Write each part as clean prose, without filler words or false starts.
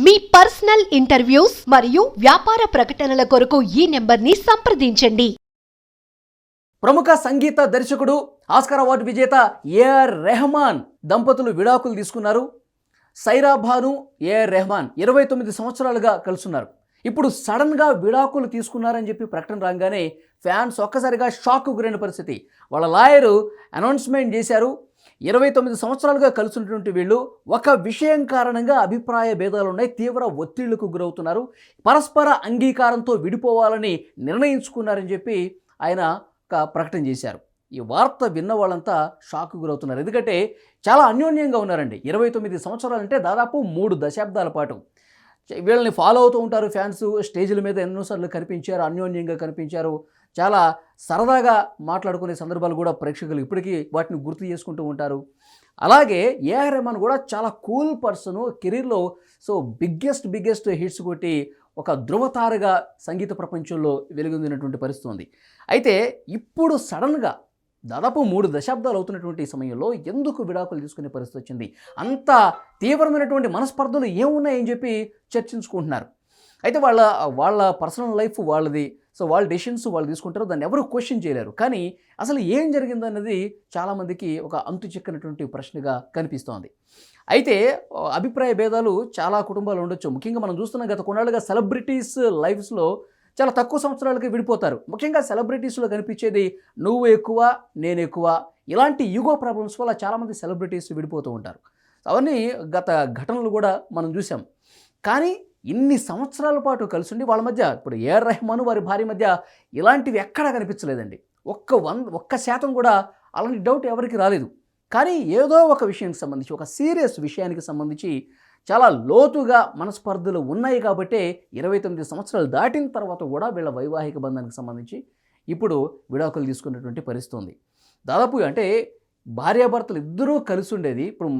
మీ personal interviews మరియు వ్యాపార ప్రకటనల కొరకు ఈ నెంబర్ని సంప్రదించండి. ప్రముఖ సంగీత దర్శకుడు ఆస్కార్ అవార్డు విజేత ఏఆర్ రెహమాన్ దంపతులు విడాకులు తీసుకున్నారు. సైరా భాను, ఏఆర్ రెహమాన్ 29 సంవత్సరాలుగా కలుసున్నారు. ఇప్పుడు సడన్గా విడాకులు తీసుకున్నారని చెప్పి ప్రకటన రాగానే ఫ్యాన్స్ ఒక్కసారిగా షాక్కు గురైన పరిస్థితి. వాళ్ళ లాయరు అనౌన్స్మెంట్ చేశారు. 29 సంవత్సరాలుగా కలుసున్నటువంటి వీళ్ళు ఒక విషయం కారణంగా అభిప్రాయ భేదాలు ఉన్నాయి, తీవ్ర ఒత్తిళ్లకు గురవుతున్నారు, పరస్పర అంగీకారంతో విడిపోవాలని నిర్ణయించుకున్నారని చెప్పి ఆయన ఒక ప్రకటన చేశారు. ఈ వార్త విన్న వాళ్ళంతా షాక్కు గురవుతున్నారు. ఎందుకంటే చాలా అన్యోన్యంగా ఉన్నారండి. 29 సంవత్సరాలంటే దాదాపు 3 దశాబ్దాల పాటు వీళ్ళని ఫాలో అవుతూ ఉంటారు ఫ్యాన్స్. స్టేజ్ల మీద ఎన్నోసార్లు కనిపించారు, అన్యోన్యంగా కనిపించారు. చాలా సరదాగా మాట్లాడుకునే సందర్భాలు కూడా ప్రేక్షకులు ఇప్పటికీ వాటిని గుర్తు చేసుకుంటూ ఉంటారు. అలాగే ఏఆర్ రెహమాన్ కూడా చాలా కూల్ పర్సను. కెరీర్లో బిగ్గెస్ట్ హిట్స్ కొట్టి ఒక ధృవతారగా సంగీత ప్రపంచంలో వెలుగొందినటువంటి పరిస్థితి ఉంది. అయితే ఇప్పుడు సడన్గా దాదాపు 3 దశాబ్దాలు అవుతున్నటువంటి సమయంలో ఎందుకు విడాకులు తీసుకునే పరిస్థితి వచ్చింది? అంత తీవ్రమైనటువంటి మనస్పర్ధలు ఏమున్నాయని చెప్పి చర్చించుకుంటున్నారు. అయితే వాళ్ళ పర్సనల్ లైఫ్ వాళ్ళది. వాళ్ళ డెసిషన్స్ వాళ్ళు తీసుకుంటారు, దాన్ని ఎవరు క్వశ్చన్ చేయలేరు. కానీ అసలు ఏం జరిగిందన్నది చాలామందికి ఒక అంతు చిక్కనటువంటి ప్రశ్నగా కనిపిస్తోంది. అయితే అభిప్రాయ భేదాలు చాలా కుటుంబాలు ఉండొచ్చు. ముఖ్యంగా మనం చూస్తున్నాం గత కొన్నాళ్ళుగా సెలబ్రిటీస్ లైఫ్స్లో చాలా తక్కువ సంవత్సరాలకి విడిపోతారు. ముఖ్యంగా సెలబ్రిటీస్లో కనిపించేది నువ్వు ఎక్కువ నేను ఎక్కువ, ఇలాంటి ఈగో ప్రాబ్లమ్స్ వల్ల చాలామంది సెలబ్రిటీస్ విడిపోతూ ఉంటారు. అవన్నీ గత ఘటనలు కూడా మనం చూసాం. కానీ ఇన్ని సంవత్సరాల పాటు కలిసి ఉండి వాళ్ళ మధ్య ఇప్పుడు ఏఆర్ రెహమాన్ వారి భార్య మధ్య ఇలాంటివి ఎక్కడా కనిపించలేదండి. 1% కూడా అలాంటి డౌట్ ఎవరికి రాలేదు. కానీ ఏదో ఒక విషయానికి సంబంధించి, ఒక సీరియస్ విషయానికి సంబంధించి చాలా లోతుగా మనస్పర్ధలు ఉన్నాయి. కాబట్టే 29 సంవత్సరాలు దాటిన తర్వాత కూడా వీళ్ళ వైవాహిక బంధానికి సంబంధించి ఇప్పుడు విడాకులు తీసుకున్నటువంటి పరిస్థితి ఉంది. దాదాపు అంటే భార్యాభర్తలు ఇద్దరూ కలిసి ఉండేది ఇప్పుడు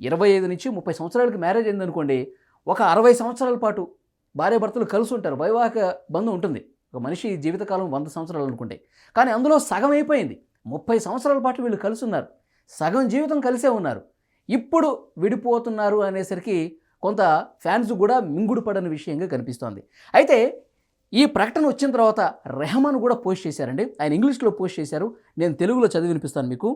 25 నుంచి 30 సంవత్సరాలకి మ్యారేజ్ అయిందనుకోండి, ఒక 60 సంవత్సరాల పాటు భార్యాభర్తలు కలిసి ఉంటారు. వైవాహిక బంధం ఉంటుంది. ఒక మనిషి జీవితకాలం 100 సంవత్సరాలు అనుకుంటే, కానీ అందులో సగం అయిపోయింది. 30 సంవత్సరాల పాటు వీళ్ళు కలిసి ఉన్నారు, సగం జీవితం కలిసే ఉన్నారు. ఇప్పుడు విడిపోతున్నారు అనేసరికి కొంత ఫ్యాన్స్ కూడా మింగుడు పడని విషయంగా కనిపిస్తోంది. అయితే ఈ ప్రకటన వచ్చిన తర్వాత రెహమాన్ కూడా పోస్ట్ చేశారండి. ఆయన ఇంగ్లీష్లో పోస్ట్ చేశారు, నేను తెలుగులో చదివి వినిపిస్తాను మీకు.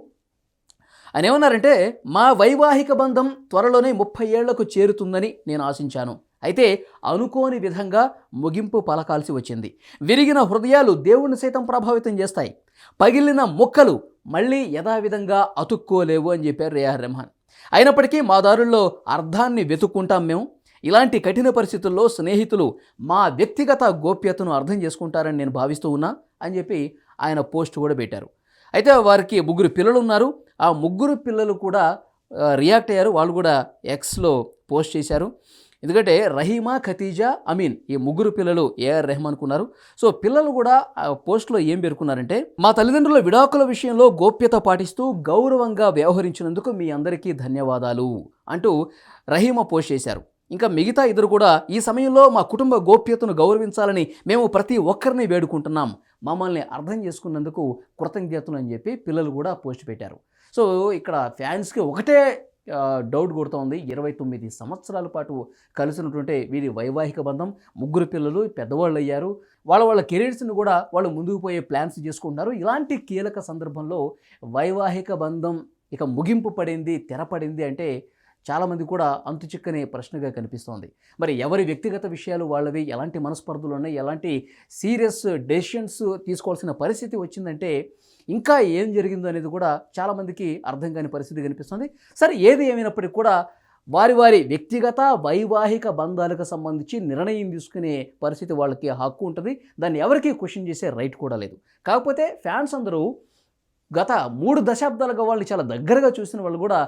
ఆయన ఏమన్నారంటే, మా వైవాహిక బంధం త్వరలోనే 30 ఏళ్లకు చేరుతుందని నేను ఆశించాను. అయితే అనుకోని విధంగా ముగింపు పలకాల్సి వచ్చింది. విరిగిన హృదయాలు దేవుణ్ణి సైతం ప్రభావితం చేస్తాయి. పగిలిన ముక్కలు మళ్ళీ యథావిధంగా అతుక్కోలేవు అని చెప్పారు ఏఆర్ రెహమాన్. అయినప్పటికీ మా దారుల్లో అర్థాన్ని వెతుక్కుంటాం మేము. ఇలాంటి కఠిన పరిస్థితుల్లో స్నేహితులు మా వ్యక్తిగత గోప్యతను అర్థం చేసుకుంటారని నేను భావిస్తూ ఉన్నా అని చెప్పి ఆయన పోస్ట్ కూడా పెట్టారు. అయితే వారికి 3 పిల్లలు ఉన్నారు. ఆ 3 పిల్లలు కూడా రియాక్ట్ అయ్యారు. వాళ్ళు కూడా ఎక్స్లో పోస్ట్ చేశారు. ఎందుకంటే రహీమా, ఖతీజా, అమీన్ ఈ 3 పిల్లలు ఏఆర్ రెహమాన్కు ఉన్నారు. పిల్లలు కూడా పోస్ట్లో ఏం పేర్కొన్నారంటే, మా తల్లిదండ్రుల విడాకుల విషయంలో గోప్యత పాటిస్తూ గౌరవంగా వ్యవహరించినందుకు మీ అందరికీ ధన్యవాదాలు అంటూ రహీమా పోస్ట్ చేశారు. ఇంకా మిగతా ఇద్దరు కూడా ఈ సమయంలో మా కుటుంబ గోప్యతను గౌరవించాలని మేము ప్రతి ఒక్కరిని వేడుకుంటున్నాం, మమ్మల్ని అర్థం చేసుకున్నందుకు కృతజ్ఞతలు అని చెప్పి పిల్లలు కూడా పోస్ట్ పెట్టారు. ఇక్కడ ఫ్యాన్స్కి ఒకటే డౌట్ కొడుతోంది. 29 సంవత్సరాల పాటు కలిసినటువంటి వీరి వైవాహిక బంధం, 3 పిల్లలు పెద్దవాళ్ళు అయ్యారు. వాళ్ళ కెరీర్స్ని కూడా వాళ్ళు ముందుకు పోయే ప్లాన్స్ చేసుకుంటున్నారు. ఇలాంటి కీలక సందర్భంలో వైవాహిక బంధం ఇక ముగింపు పడింది, తెరపడింది అంటే చాలామంది కూడా అంతు చిక్కనే ప్రశ్నగా కనిపిస్తోంది. మరి ఎవరి వ్యక్తిగత విషయాలు వాళ్ళవి, ఎలాంటి మనస్పర్ధలు ఉన్నాయి, ఎలాంటి సీరియస్ డెసిషన్స్ తీసుకోవాల్సిన పరిస్థితి వచ్చిందంటే ఇంకా ఏం జరిగిందో అనేది కూడా చాలామందికి అర్థం కాని పరిస్థితి కనిపిస్తుంది. సరే, ఏది ఏమైనప్పటికీ కూడా వారి వ్యక్తిగత వైవాహిక బంధాలకు సంబంధించి నిర్ణయం తీసుకునే పరిస్థితి వాళ్ళకి హక్కు ఉంటుంది. దాన్ని ఎవరికీ క్వశ్చన్ చేసే రైట్ కూడా లేదు. కాకపోతే ఫ్యాన్స్ అందరూ గత 3 దశాబ్దాలుగా వాళ్ళని చాలా దగ్గరగా చూసిన వాళ్ళు కూడా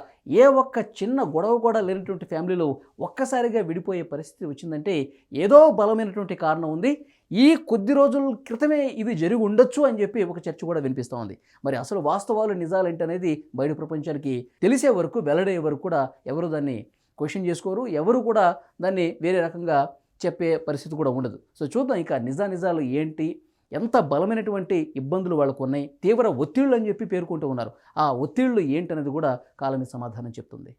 ఏ ఒక్క చిన్న గొడవ కూడా లేనటువంటి ఫ్యామిలీలో ఒక్కసారిగా విడిపోయే పరిస్థితి వచ్చిందంటే ఏదో బలమైనటువంటి కారణం ఉంది. ఈ కొద్ది రోజుల క్రితమే ఇది జరిగి ఉండొచ్చు అని చెప్పి ఒక చర్చ కూడా వినిపిస్తూ ఉంది. మరి అసలు వాస్తవాలు నిజాలు ఏంటనేది బయట ప్రపంచానికి తెలిసే వరకు, వెల్లడయ్యే వరకు కూడా ఎవరు దాన్ని క్వశ్చన్ చేసుకోరు, ఎవరు కూడా దాన్ని వేరే రకంగా చెప్పే పరిస్థితి కూడా ఉండదు. చూద్దాం ఇక నిజాలు ఏంటి, ఎంత బలమైనటువంటి ఇబ్బందులు వాళ్ళకు ఉన్నాయి, తీవ్ర ఒత్తిళ్ళు అని చెప్పి పేర్కొంటూ ఉన్నారు. ఆ ఒత్తిళ్ళు ఏంటనేది కూడా కాలమే సమాధానం చెప్తుంది.